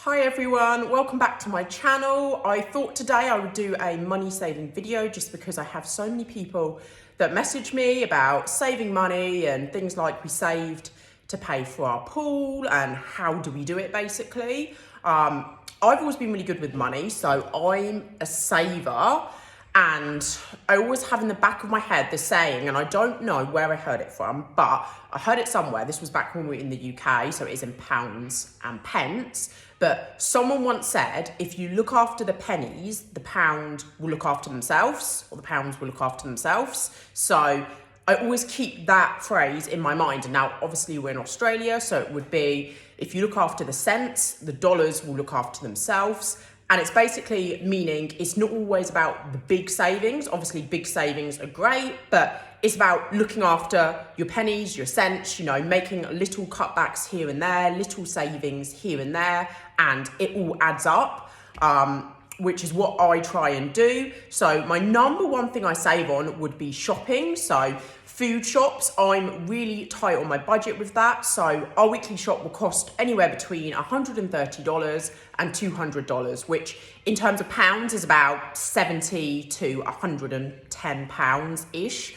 Hi everyone, welcome back to my channel. I thought today I would do a money saving video just because I have so many people that message me about saving money and things like we saved to pay for our pool and how do we do it basically. I've always been really good with money, so I'm a saver, and I always have in the back of my head the saying, and I don't know where I heard it from, but I heard it somewhere. This was back when we were in the UK, so it is in pounds and pence. But someone once said, if you look after the pennies, the pound will look after themselves, or the pounds will look after themselves. So I always keep that phrase in my mind. And now, obviously, we're in Australia, so it would be, if you look after the cents, the dollars will look after themselves. And it's basically meaning it's not always about the big savings. Obviously, big savings are great, but it's about looking after your pennies, your cents, making little cutbacks here and there, little savings here and there, and it all adds up, which is what I try and do. So my number one thing I save on would be shopping. So food shops, I'm really tight on my budget with that. So our weekly shop will cost anywhere between $130 and $200, which in terms of pounds is about 70 to 110 pounds-ish,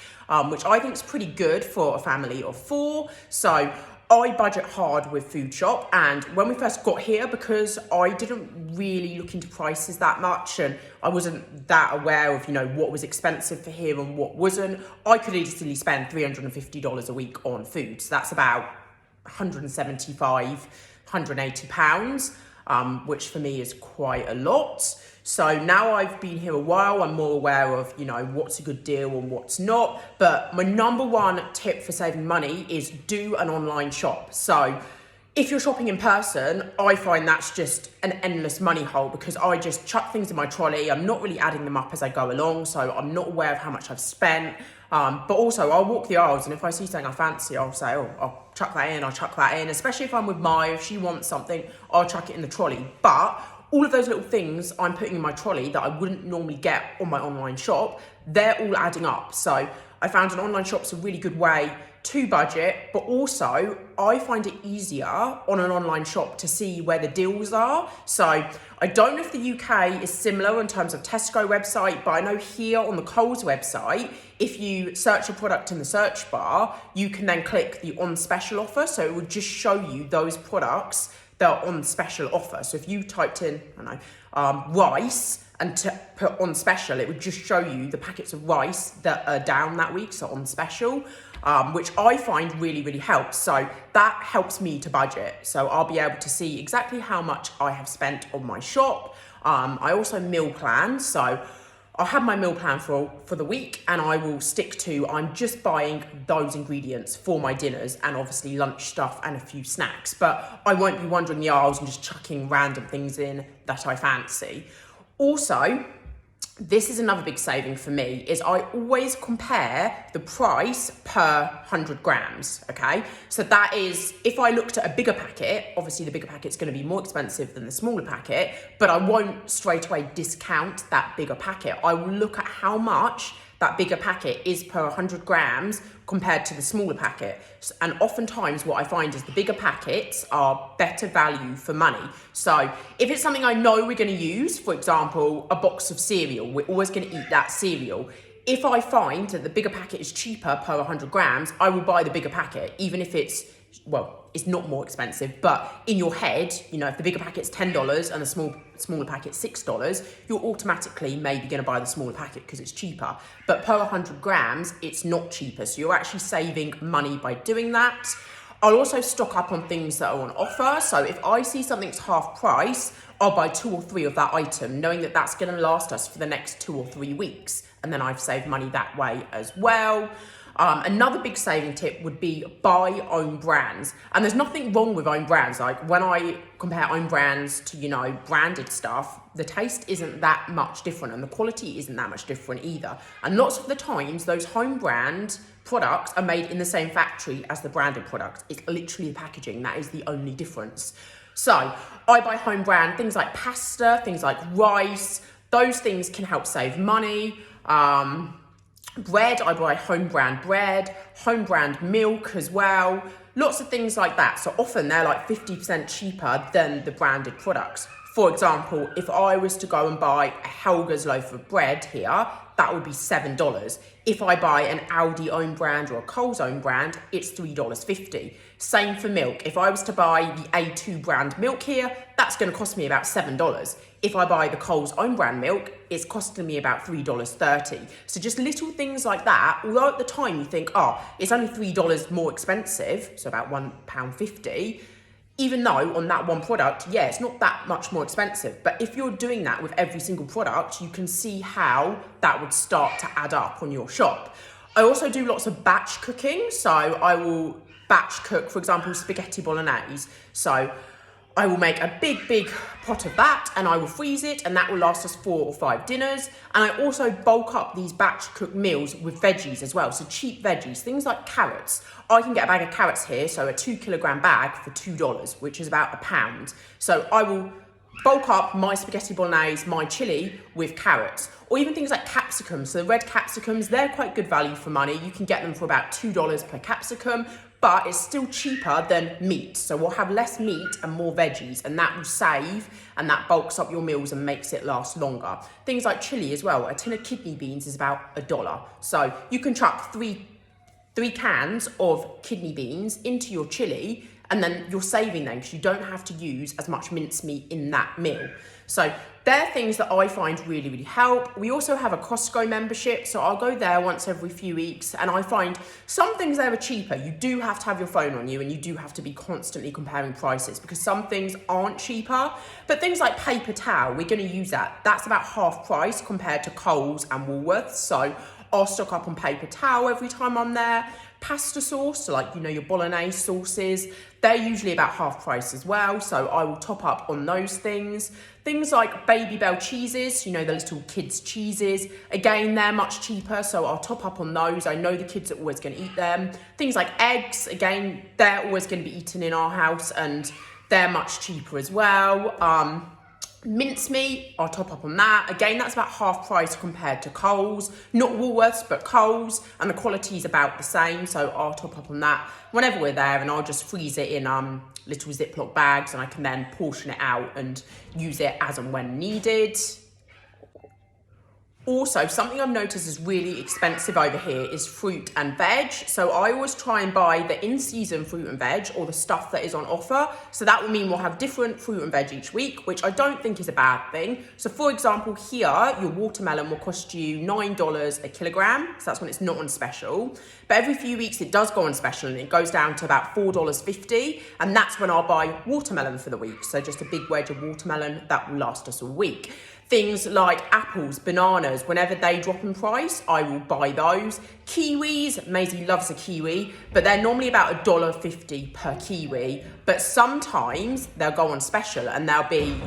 which I think is pretty good for a family of four. So I budget hard with food shop, and when we first got here, because I didn't really look into prices that much and I wasn't that aware of, what was expensive for here and what wasn't, I could easily spend $350 a week on food. So that's about 175, 180 pounds, which for me is quite a lot. So now I've been here a while, I'm more aware of, what's a good deal and what's not. But my number one tip for saving money is do an online shop. So if you're shopping in person, I find that's just an endless money hole because I just chuck things in my trolley. I'm not really adding them up as I go along, so I'm not aware of how much I've spent. But also I'll walk the aisles, and if I see something I fancy, I'll say, I'll chuck that in, especially if I'm with Maya, if she wants something, I'll chuck it in the trolley. But all of those little things I'm putting in my trolley that I wouldn't normally get on my online shop, they're all adding up. So I found an online shop's a really good way to budget, but also I find it easier on an online shop to see where the deals are. So I don't know if the UK is similar in terms of Tesco website, but I know here on the Coles website, if you search a product in the search bar, you can then click the on special offer. So it would just show you those products that are on special offer. So if you typed in, rice and to put on special, it would just show you the packets of rice that are down that week, so on special, which I find really, really helps. So that helps me to budget. So I'll be able to see exactly how much I have spent on my shop. I also meal plan. So I'll have my meal plan for the week, and I will stick to, I'm just buying those ingredients for my dinners and obviously lunch stuff and a few snacks, but I won't be wandering the aisles and just chucking random things in that I fancy. Also, this is another big saving for me, is I always compare the price per 100 grams, okay? So that is, if I looked at a bigger packet, obviously the bigger packet's gonna be more expensive than the smaller packet, but I won't straight away discount that bigger packet. I will look at how much that bigger packet is per 100 grams compared to the smaller packet. And oftentimes what I find is the bigger packets are better value for money. So if it's something I know we're gonna use, for example, a box of cereal, we're always gonna eat that cereal. If I find that the bigger packet is cheaper per 100 grams, I will buy the bigger packet, even if it's not more expensive, but in your head, if the bigger packet's $10 and the smaller packet's $6, you're automatically maybe going to buy the smaller packet because it's cheaper. But per 100 grams, it's not cheaper. So you're actually saving money by doing that. I'll also stock up on things that are on offer. So if I see something's half price, I'll buy 2 or 3 of that item, knowing that that's going to last us for the next 2 or 3 weeks. And then I've saved money that way as well. Another big saving tip would be buy own brands. And there's nothing wrong with own brands. Like when I compare own brands to, branded stuff, the taste isn't that much different and the quality isn't that much different either. And lots of the times, those home brand products are made in the same factory as the branded product. It's literally the packaging. That is the only difference. So I buy home brand, things like pasta, things like rice. Those things can help save money. Bread, I buy home brand bread, home brand milk as well. Lots of things like that. So often they're like 50% cheaper than the branded products. For example, if I was to go and buy a Helga's loaf of bread here, that would be $7. If I buy an Aldi own brand or a Coles own brand, it's $3.50. Same for milk. If I was to buy the A2 brand milk here, that's going to cost me about $7. If I buy the Coles own brand milk, it's costing me about $3.30. So just little things like that, although at the time you think, oh, it's only $3 more expensive, so about £1.50, even though on that one product, yeah, it's not that much more expensive. But if you're doing that with every single product, you can see how that would start to add up on your shop. I also do lots of batch cooking. So I will batch cook, for example, spaghetti bolognese. So I will make a big pot of that and I will freeze it, and that will last us 4 or 5 dinners. And I also bulk up these batch cooked meals with veggies as well. So cheap veggies, things like carrots. I can get a bag of carrots here, so a 2-kilogram bag for $2, which is about £1. So I will bulk up my spaghetti bolognese, my chili with carrots, or even things like capsicums. So the red capsicums, they're quite good value for money. You can get them for about $2 per capsicum, but it's still cheaper than meat. So we'll have less meat and more veggies, and that will save, and that bulks up your meals and makes it last longer. Things like chili as well. A tin of kidney beans is about $1. So you can chuck three cans of kidney beans into your chili, and then you're saving them because you don't have to use as much mincemeat in that meal. So they're things that I find really help. We also have a Costco membership, so I'll go there once every few weeks, and I find some things there are cheaper. You do have to have your phone on you, and you do have to be constantly comparing prices because some things aren't cheaper. But things like paper towel, we're going to use that. That's about half price compared to Coles and Woolworths. So I'll stock up on paper towel every time I'm there. Pasta sauce, so like, your bolognese sauces, they're usually about half price as well. So I will top up on those things. Things like Baby Bell cheeses, the little kids' cheeses. Again, they're much cheaper, so I'll top up on those. I know the kids are always going to eat them. Things like eggs, again, they're always going to be eaten in our house, and they're much cheaper as well. Mincemeat, I'll top up on that. Again, that's about half price compared to Coles. Not Woolworths, but Coles, and the quality is about the same, so I'll top up on that whenever we're there, and I'll just freeze it in little Ziploc bags, and I can then portion it out and use it as and when needed. Also, something I've noticed is really expensive over here is fruit and veg. So I always try and buy the in-season fruit and veg, or the stuff that is on offer. So that will mean we'll have different fruit and veg each week, which I don't think is a bad thing. So for example, here, your watermelon will cost you $9 a kilogram. So that's when it's not on special. But every few weeks it does go on special, and it goes down to about $4.50. And that's when I'll buy watermelon for the week. So just a big wedge of watermelon that will last us a week. Things like apples, bananas, whenever they drop in price, I will buy those. Kiwis, Maisie loves a kiwi, but they're normally about $1.50 per kiwi. But sometimes they'll go on special, and they'll be,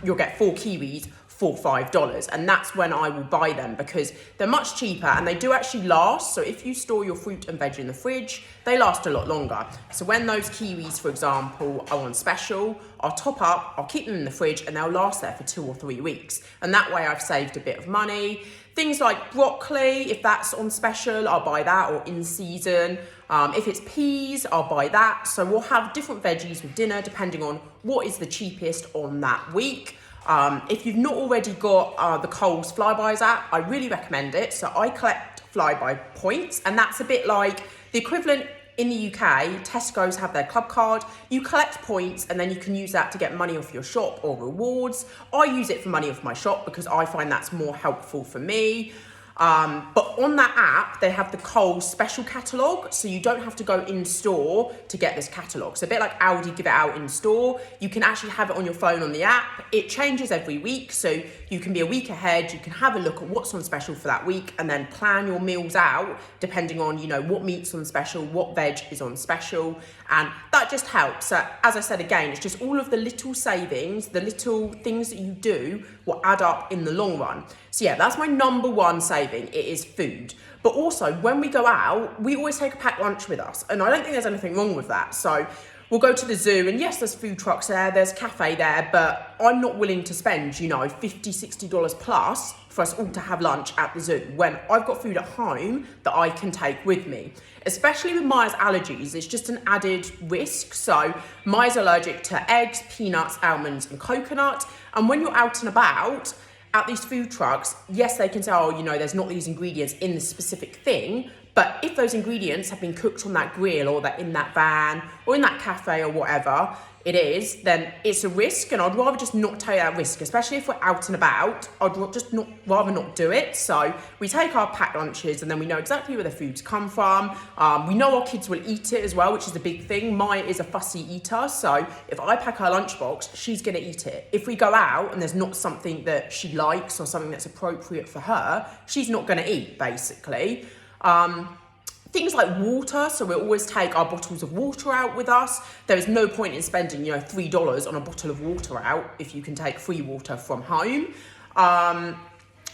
you'll get 4 kiwis for $5, and that's when I will buy them because they're much cheaper and they do actually last. So if you store your fruit and veg in the fridge, they last a lot longer. So when those kiwis, for example, are on special, I'll top up, I'll keep them in the fridge, and they'll last there for 2 or 3 weeks. And that way I've saved a bit of money. Things like broccoli, if that's on special, I'll buy that, or in season. If it's peas, I'll buy that. So we'll have different veggies with dinner depending on what is the cheapest on that week. If you've not already got the Coles Flybuys app, I really recommend it. So I collect Flybuy points, and that's a bit like the equivalent in the UK. Tesco's have their club card. You collect points, and then you can use that to get money off your shop or rewards. I use it for money off my shop because I find that's more helpful for me. But on that app, they have the Coles special catalogue, so you don't have to go in store to get this catalogue. So a bit like Aldi give it out in store, you can actually have it on your phone on the app. It changes every week, so you can be a week ahead, you can have a look at what's on special for that week, and then plan your meals out depending on, what meat's on special, what veg is on special, and that just helps. So as I said again, it's just all of the little savings, the little things that you do will add up in the long run. So yeah, that's my number one saving. It is food. But also when we go out, we always take a packed lunch with us. And I don't think there's anything wrong with that. So we'll go to the zoo and yes, there's food trucks there, there's cafe there, but I'm not willing to spend, you know, $50, $60 plus for us all to have lunch at the zoo when I've got food at home that I can take with me. Especially with Maya's allergies, it's just an added risk. So Maya's allergic to eggs, peanuts, almonds and coconut. And when you're out and about at these food trucks, yes, they can say, oh, you know, there's not these ingredients in this specific thing. But if those ingredients have been cooked on that grill or that in that van or in that cafe or whatever it is, then it's a risk. And I'd rather just not take that risk, especially if we're out and about. I'd just rather not do it. So we take our packed lunches and then we know exactly where the food's come from. We know our kids will eat it as well, which is a big thing. Maya is a fussy eater. So if I pack her lunchbox, she's going to eat it. If we go out and there's not something that she likes or something that's appropriate for her, she's not going to eat, basically. Things like water, so we always take our bottles of water out with us. There is no point in spending, you know, $3 on a bottle of water out if you can take free water from home.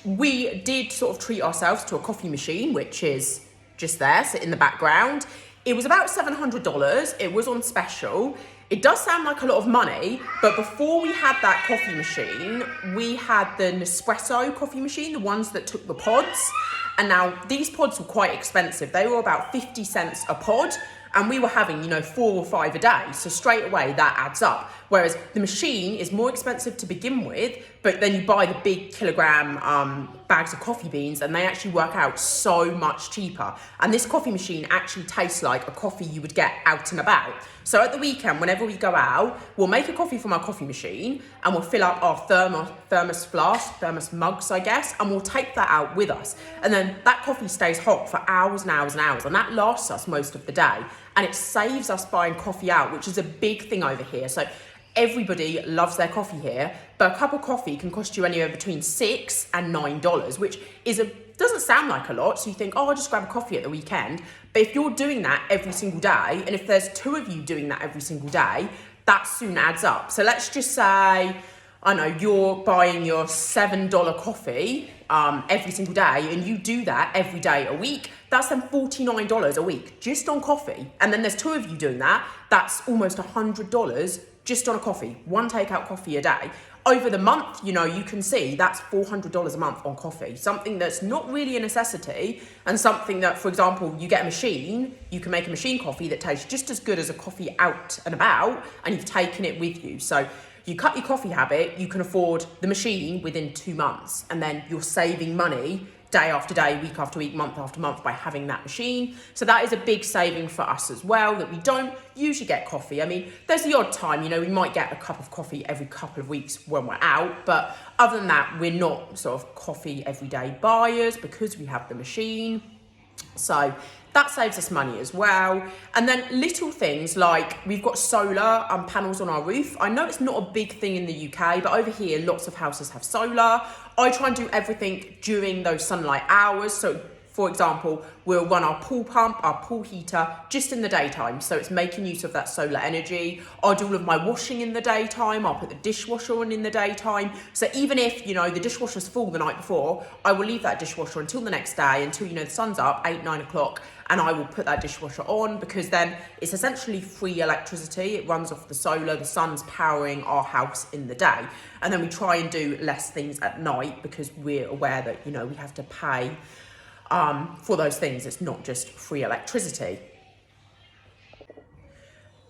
We did sort of treat ourselves to a coffee machine, which is just there, sit in the background. It was about $700. It was on special. It does sound like a lot of money, but before we had that coffee machine, we had the Nespresso coffee machine, the ones that took the pods. And now these pods were quite expensive. They were about 50 cents a pod. And we were having, you know, 4 or 5 a day. So straight away that adds up. Whereas the machine is more expensive to begin with, but then you buy the big kilogram bags of coffee beans and they actually work out so much cheaper. And this coffee machine actually tastes like a coffee you would get out and about. So at the weekend, whenever we go out, we'll make a coffee from our coffee machine and we'll fill up our thermos mugs, I guess, and we'll take that out with us. And then that coffee stays hot for hours and hours and hours, and that lasts us most of the day. And it saves us buying coffee out, which is a big thing over here. So everybody loves their coffee here, but a cup of coffee can cost you anywhere between $6 and $9, which doesn't sound like a lot. So you think, oh, I'll just grab a coffee at the weekend. But if you're doing that every single day, and if there's 2 of you doing that every single day, that soon adds up. So let's just say, I know you're buying your $7 coffee every single day, and you do that every day a week. That's then $49 a week just on coffee. And then there's 2 of you doing that. That's almost $100 just on a coffee, 1 takeout coffee a day. Over the month, you know, you can see that's $400 a month on coffee, something that's not really a necessity, and something that, for example, you get a machine, you can make a machine coffee that tastes just as good as a coffee out and about, and you've taken it with you. So you cut your coffee habit, you can afford the machine within 2 months, and then you're saving money day after day, week after week, month after month by having that machine. So that is a big saving for us as well, that we don't usually get coffee. I mean, there's the odd time, you know, we might get a cup of coffee every couple of weeks when we're out, but other than that, we're not sort of coffee everyday buyers because we have the machine. So that saves us money as well. And then little things like we've got solar panels on our roof. I know it's not a big thing in the UK, but over here, lots of houses have solar. I try and do everything during those sunlight hours. So for example, we'll run our pool pump, our pool heater just in the daytime. So it's making use of that solar energy. I'll do all of my washing in the daytime. I'll put the dishwasher on in the daytime. So even if, you know, the dishwasher's full the night before, I will leave that dishwasher until the next day, until, you know, the sun's up, 8, 9 o'clock, and I will put that dishwasher on, because then it's essentially free electricity. It runs off the solar, the sun's powering our house in the day. And then we try and do less things at night because we're aware that, you know, we have to pay for those things. It's not just free electricity.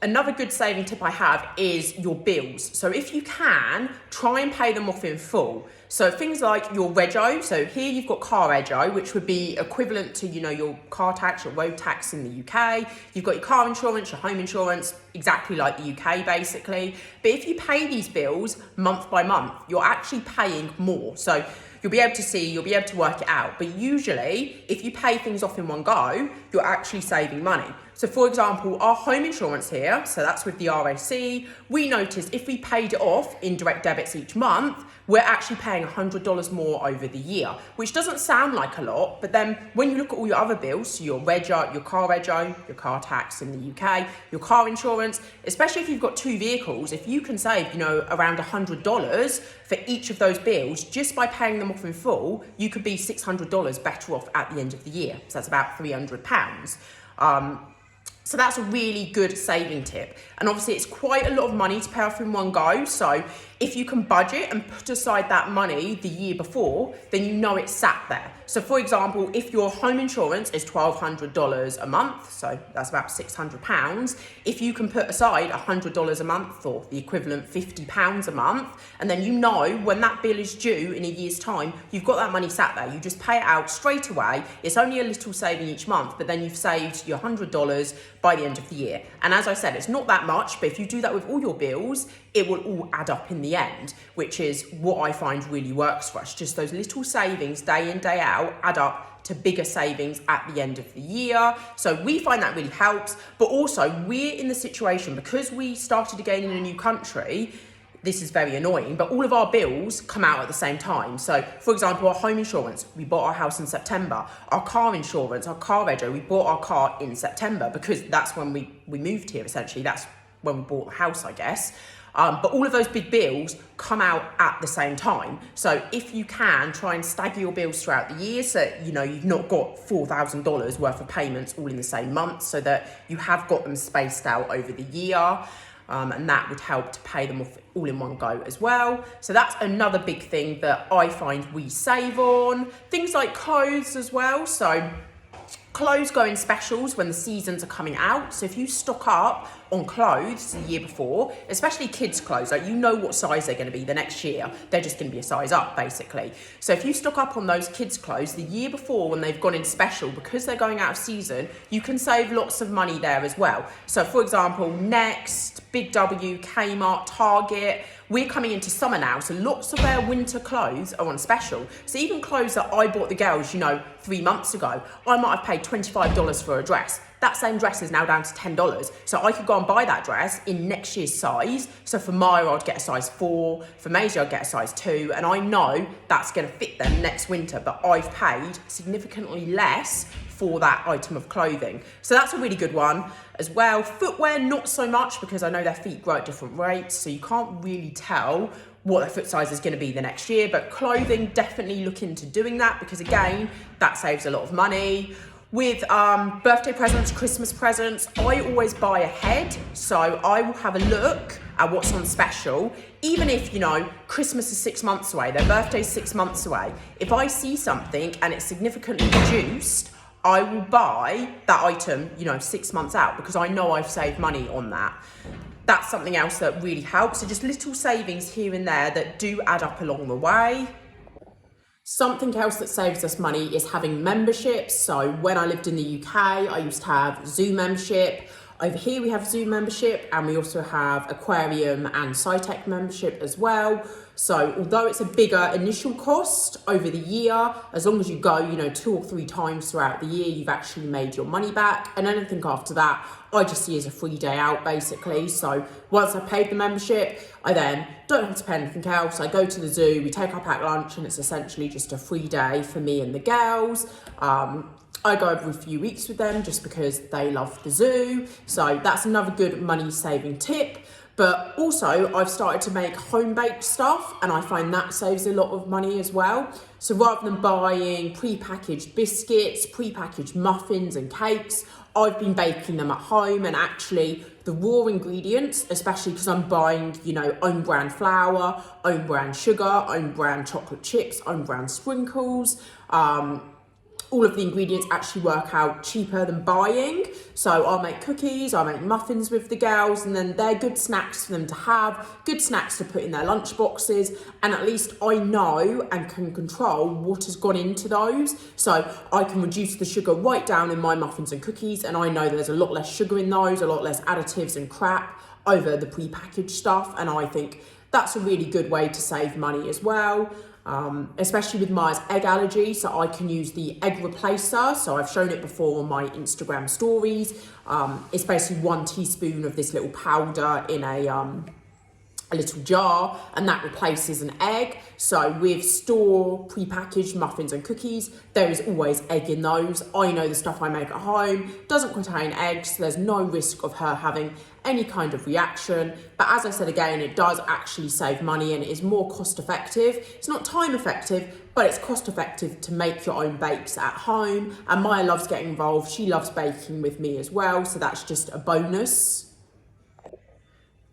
Another good saving tip I have is your bills. So if you can, try and pay them off in full. So things like your rego. So here you've got car rego, which would be equivalent to, you know, your car tax, your road tax in the UK. You've got your car insurance, your home insurance, exactly like the UK basically. But if you pay these bills month by month, you're actually paying more. So you'll be able to see, you'll be able to work it out. But usually, if you pay things off in one go, you're actually saving money. So for example, our home insurance here, so that's with the RAC, we noticed if we paid it off in direct debits each month, we're actually paying $100 more over the year, which doesn't sound like a lot, but then when you look at all your other bills, so your rego, your car tax in the UK, your car insurance, especially if you've got 2 vehicles, if you can save, you know, around $100 for each of those bills, just by paying them off in full, you could be $600 better off at the end of the year. So that's about £300. So that's a really good saving tip. And obviously it's quite a lot of money to pay off in one go. So if you can budget and put aside that money the year before, then you know it's sat there. So for example, if your home insurance is $1,200 a month, so that's about £600, if you can put aside $100 a month, or the equivalent £50 a month, and then you know when that bill is due in a year's time, you've got that money sat there. You just pay it out straight away. It's only a little saving each month, but then you've saved your $100 by the end of the year. And as I said, it's not that much, but if you do that with all your bills, it will all add up in the end, which is what I find really works for us. Just those little savings day in, day out add up to bigger savings at the end of the year. So we find that really helps, but also we're in the situation, because we started again in a new country, this is very annoying, but all of our bills come out at the same time. So for example, our home insurance, we bought our house in September. Our car insurance, our car rego, we bought our car in September because that's when we moved here, essentially. That's when we bought the house, I guess. But all of those big bills come out at the same time. So if you can, try and stagger your bills throughout the year, so you know you've not got $4,000 worth of payments all in the same month, so that you have got them spaced out over the year. And that would help to pay them off all in one go as well. So that's another big thing that I find we save on. Things like clothes as well. So clothes go in specials when the seasons are coming out. So if you stock up on clothes the year before, especially kids' clothes, like you know what size they're going to be the next year, they're just going to be a size up basically. So if you stock up on those kids' clothes the year before when they've gone in special, because they're going out of season, you can save lots of money there as well. So for example, Next, Big W, Kmart, Target, we're coming into summer now, so lots of their winter clothes are on special. So even clothes that I bought the girls, 3 months ago, I might have paid $25 for a dress. That same dress is now down to $10. So I could go and buy that dress in next year's size. So for Maya, I'd get a size 4. For Maisie, I'd get a size 2. And I know that's going to fit them next winter, but I've paid significantly less for that item of clothing. So that's a really good one as well. Footwear, not so much, because I know their feet grow at different rates, so you can't really tell what their foot size is going to be the next year. But clothing, definitely look into doing that, because again, that saves a lot of money. With birthday presents, Christmas presents, I always buy ahead. So I will have a look at what's on special. Even if, Christmas is 6 months away, their birthday's 6 months away. If I see something and it's significantly reduced, I will buy that item, 6 months out, because I know I've saved money on that. That's something else that really helps. So just little savings here and there that do add up along the way. Something else that saves us money is having memberships. So when I lived in the UK, I used to have Zoo membership. Over here we have Zoo membership, and we also have Aquarium and SciTech membership as well. So although it's a bigger initial cost over the year, as long as you go, 2 or 3 times throughout the year, you've actually made your money back. And anything after that, I just see as a free day out basically. So once I've paid the membership, I then don't have to pay anything else. I go to the zoo, we take our packed lunch, and it's essentially just a free day for me and the girls. I go every few weeks with them just because they love the zoo. So that's another good money saving tip. But also I've started to make home baked stuff, and I find that saves a lot of money as well. So rather than buying pre-packaged biscuits, pre-packaged muffins and cakes, I've been baking them at home, and actually the raw ingredients, especially because I'm buying, own brand flour, own brand sugar, own brand chocolate chips, own brand sprinkles, all of the ingredients actually work out cheaper than buying. So I'll make cookies, I'll make muffins with the girls, and then they're good snacks for them to have, good snacks to put in their lunch boxes, and at least I know and can control what has gone into those. So I can reduce the sugar right down in my muffins and cookies, and I know there's a lot less sugar in those, a lot less additives and crap over the pre-packaged stuff, and I think that's a really good way to save money as well. Especially with Maya's egg allergy, so I can use the egg replacer. So I've shown it before on my Instagram stories. It's basically 1 teaspoon of this little powder in a little jar, and that replaces an egg. So with store prepackaged muffins and cookies, there is always egg in those. I know the stuff I make at home doesn't contain eggs, so there's no risk of her having any kind of reaction. But as I said again, it does actually save money and it is more cost effective. It's not time effective, but it's cost effective to make your own bakes at home. And Maya loves getting involved. She loves baking with me as well, so that's just a bonus.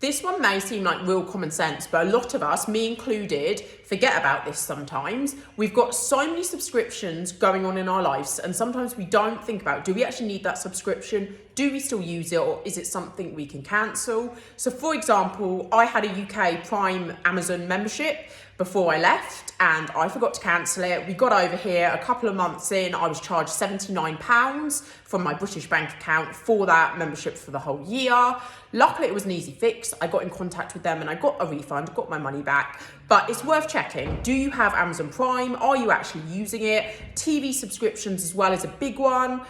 This one may seem like real common sense, but a lot of us, me included, forget about this sometimes. We've got so many subscriptions going on in our lives, and sometimes we don't think about, do we actually need that subscription? Do we still use it, or is it something we can cancel? So for example, I had a UK Prime Amazon membership before I left and I forgot to cancel it. We got over here a couple of months in, I was charged £79 from my British bank account for that membership for the whole year. Luckily it was an easy fix. I got in contact with them and I got a refund, got my money back. But it's worth checking. Do you have Amazon Prime? Are you actually using it? TV subscriptions as well is a big one.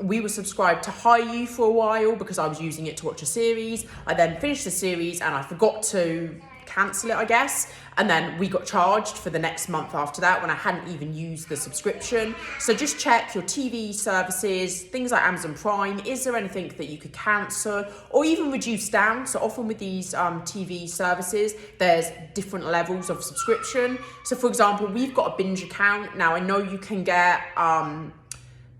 We were subscribed to Hulu for a while because I was using it to watch a series. I then finished the series and I forgot to cancel it, I guess, and then we got charged for the next month after that when I hadn't even used the subscription. So just check your TV services, things like Amazon Prime. Is there anything that you could cancel or even reduce down? So often with these TV services, there's different levels of subscription. So for example, we've got a binge account. Now I know you can get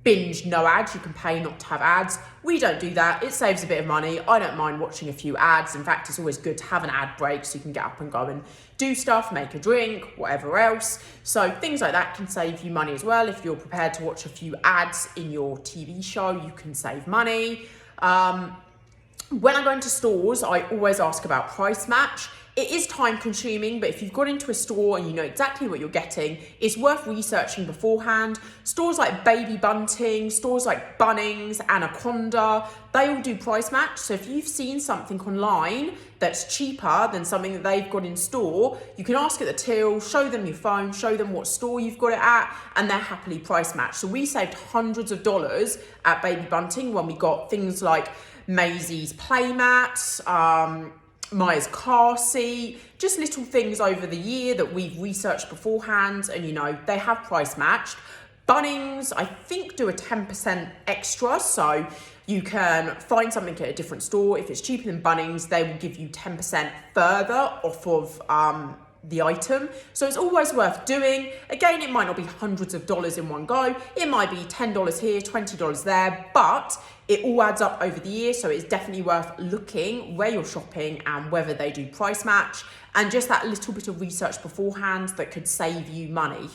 binge no ads, you can pay not to have ads. We don't do that. It saves a bit of money. I don't mind watching a few ads. In fact, it's always good to have an ad break so you can get up and go and do stuff, make a drink, whatever else. So things like that can save you money as well. If you're prepared to watch a few ads in your TV show, you can save money. When I go into stores, I always ask about price match. It is time consuming, but if you've gone into a store and you know exactly what you're getting, it's worth researching beforehand. Stores like Baby Bunting, stores like Bunnings, Anaconda, they all do price match. So if you've seen something online that's cheaper than something that they've got in store, you can ask at the till, show them your phone, show them what store you've got it at, and they're happily price match. So we saved hundreds of dollars at Baby Bunting when we got things like Maisie's playmats, Maya's car seat, just little things over the year that we've researched beforehand and, you know, they have price matched. Bunnings, I think, do a 10% extra, so you can find something at a different store. If it's cheaper than Bunnings, they will give you 10% further off of the item. So it's always worth doing. Again, it might not be hundreds of dollars in one go. It might be $10 here, $20 there, but it all adds up over the year. So it's definitely worth looking where you're shopping and whether they do price match, and just that little bit of research beforehand that could save you money.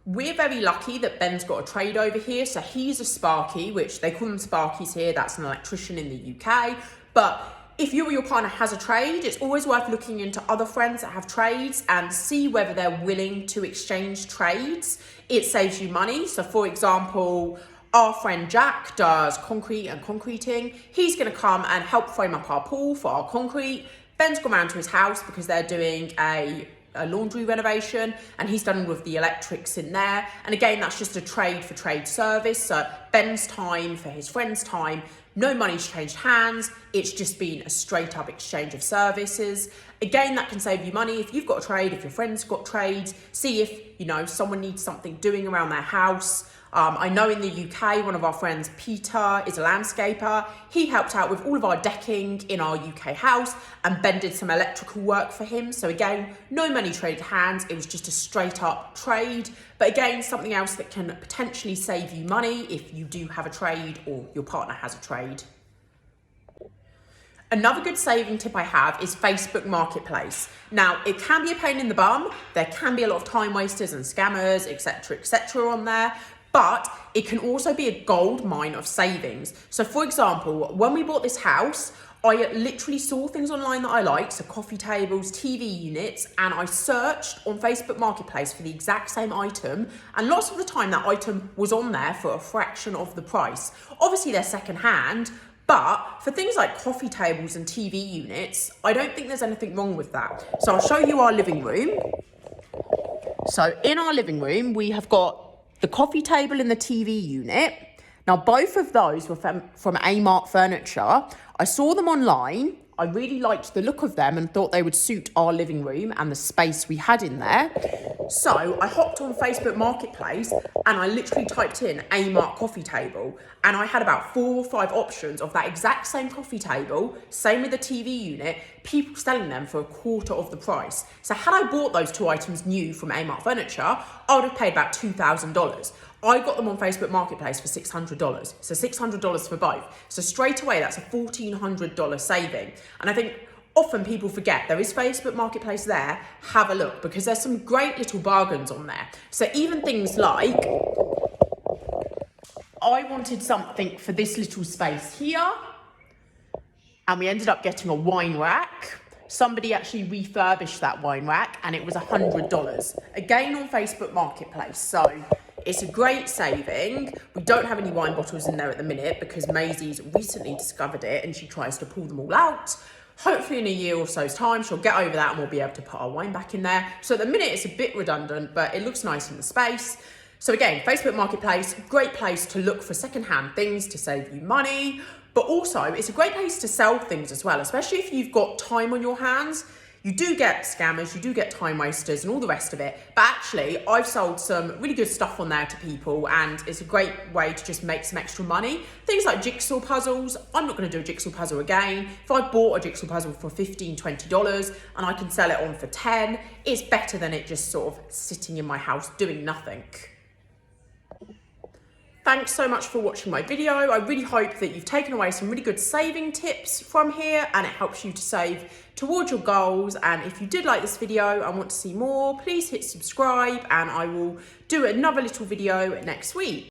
We're very lucky that Ben's got a trade over here. So he's a Sparky, which they call them Sparkies here. That's an electrician in the UK. But if you or your partner has a trade, it's always worth looking into other friends that have trades and see whether they're willing to exchange trades. It saves you money. So for example, our friend Jack does concrete and concreting. He's going to come and help frame up our pool for our concrete. Ben's gone round to his house because they're doing a laundry renovation, and he's done all of the electrics in there. And again, that's just a trade for trade service. So Ben's time for his friend's time, no money's changed hands. It's just been a straight up exchange of services. Again, that can save you money. If you've got a trade, if your friend's got trades, see if, you know, someone needs something doing around their house. I know in the UK, one of our friends, Peter, is a landscaper. He helped out with all of our decking in our UK house, and Ben did some electrical work for him. So again, no money traded hands. It was just a straight up trade. But again, something else that can potentially save you money if you do have a trade or your partner has a trade. Another good saving tip I have is Facebook Marketplace. Now, it can be a pain in the bum. There can be a lot of time wasters and scammers, etc., on there. But it can also be a gold mine of savings. So for example, when we bought this house, I literally saw things online that I liked, so coffee tables, TV units, and I searched on Facebook Marketplace for the exact same item. And lots of the time that item was on there for a fraction of the price. Obviously they're secondhand, but for things like coffee tables and TV units, I don't think there's anything wrong with that. So I'll show you our living room. So in our living room, we have got the coffee table and the TV unit. Now, both of those were from Amart Furniture. I saw them online. I really liked the look of them and thought they would suit our living room and the space we had in there. So I hopped on Facebook Marketplace and I literally typed in A-Mark coffee table, and I had about 4 or 5 options of that exact same coffee table, same with the TV unit, people selling them for a quarter of the price. So had I bought those 2 items new from A-Mark Furniture, I would have paid about $2,000. I got them on Facebook Marketplace for $600, so $600 for both. So straight away, that's a $1,400 saving. And I think often people forget there is Facebook Marketplace there. Have a look, because there's some great little bargains on there. So even things like, I wanted something for this little space here, and we ended up getting a wine rack. Somebody actually refurbished that wine rack and it was $100. Again on Facebook Marketplace. So it's a great saving. We don't have any wine bottles in there at the minute because Maisie's recently discovered it and she tries to pull them all out. Hopefully in a year or so's time, she'll get over that and we'll be able to put our wine back in there. So at the minute, it's a bit redundant, but it looks nice in the space. So again, Facebook Marketplace, great place to look for secondhand things to save you money. But also, it's a great place to sell things as well, especially if you've got time on your hands. You do get scammers, you do get time wasters and all the rest of it. But actually, I've sold some really good stuff on there to people and it's a great way to just make some extra money. Things like jigsaw puzzles. I'm not going to do a jigsaw puzzle again. If I bought a jigsaw puzzle for $15, $20 and I can sell it on for 10, it's better than it just sort of sitting in my house doing nothing. Thanks so much for watching my video. I really hope that you've taken away some really good saving tips from here and it helps you to save towards your goals. And if you did like this video and want to see more, please hit subscribe and I will do another little video next week.